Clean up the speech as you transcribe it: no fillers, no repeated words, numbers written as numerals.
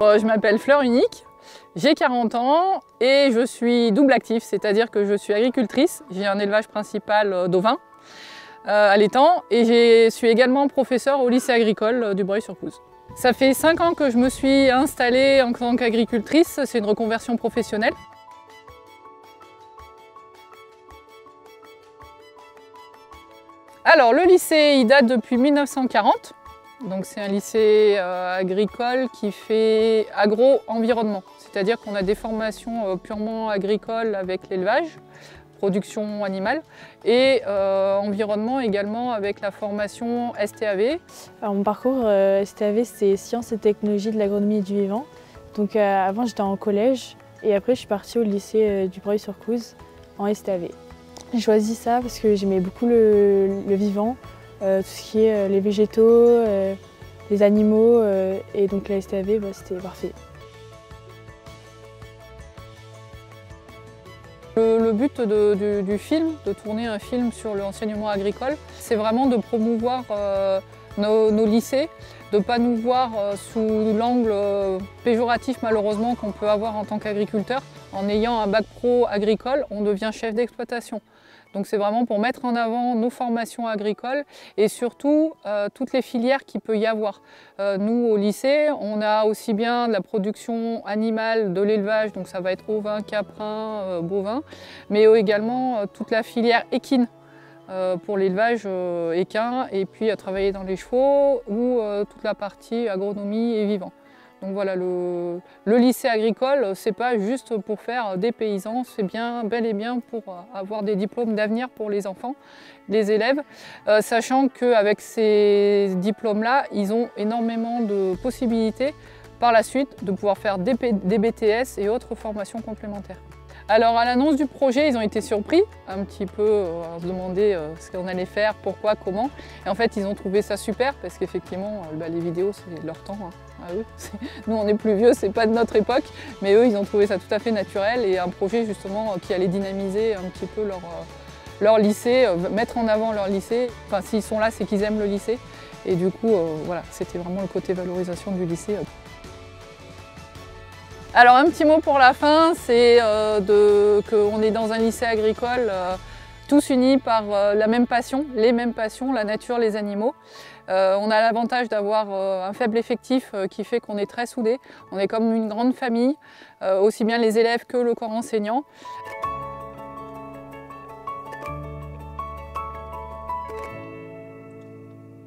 Je m'appelle Fleur Unique, j'ai 40 ans et je suis double actif, c'est-à-dire que je suis agricultrice, j'ai un élevage principal d'ovins à l'étang et je suis également professeure au lycée agricole du Breuil-sur-Couze. Ça fait 5 ans que je me suis installée en tant qu'agricultrice, c'est une reconversion professionnelle. Alors le lycée il date depuis 1940. Donc c'est un lycée agricole qui fait agro-environnement, c'est-à-dire qu'on a des formations purement agricoles avec l'élevage, production animale, et environnement également avec la formation STAV. Alors, mon parcours STAV, c'est Sciences et Technologies de l'agronomie et du vivant. Donc avant j'étais en collège et après je suis partie au lycée du Breuil-sur-Couze en STAV. J'ai choisi ça parce que j'aimais beaucoup le vivant. Tout ce qui est les végétaux, les animaux et donc la STAV, c'était parfait. Le but du film, de tourner un film sur l'enseignement agricole, c'est vraiment de promouvoir nos lycées, de ne pas nous voir sous l'angle péjoratif malheureusement qu'on peut avoir en tant qu'agriculteur. En ayant un bac pro agricole, on devient chef d'exploitation. Donc c'est vraiment pour mettre en avant nos formations agricoles et surtout toutes les filières qu'il peut y avoir. Nous au lycée, on a aussi bien de la production animale, de l'élevage, donc ça va être ovin, caprin, bovin, mais également toute la filière équine pour l'élevage équin et puis travailler dans les chevaux ou toute la partie agronomie et vivant. Donc voilà, le lycée agricole, c'est pas juste pour faire des paysans, c'est bien, bel et bien pour avoir des diplômes d'avenir pour les enfants, les élèves, sachant qu'avec ces diplômes-là, ils ont énormément de possibilités par la suite de pouvoir faire des BTS et autres formations complémentaires. Alors à l'annonce du projet, ils ont été surpris, un petit peu à se demander ce qu'on allait faire, pourquoi, comment. Et en fait, ils ont trouvé ça super parce qu'effectivement, les vidéos, c'est leur temps à eux. Nous, on est plus vieux, c'est pas de notre époque, mais eux, ils ont trouvé ça tout à fait naturel et un projet justement qui allait dynamiser un petit peu leur lycée, mettre en avant leur lycée. Enfin, s'ils sont là, c'est qu'ils aiment le lycée. Et du coup, voilà, c'était vraiment le côté valorisation du lycée. Alors un petit mot pour la fin, c'est qu'on est dans un lycée agricole tous unis par la même passion, les mêmes passions, la nature, les animaux. On a l'avantage d'avoir un faible effectif qui fait qu'on est très soudés. On est comme une grande famille, aussi bien les élèves que le corps enseignant.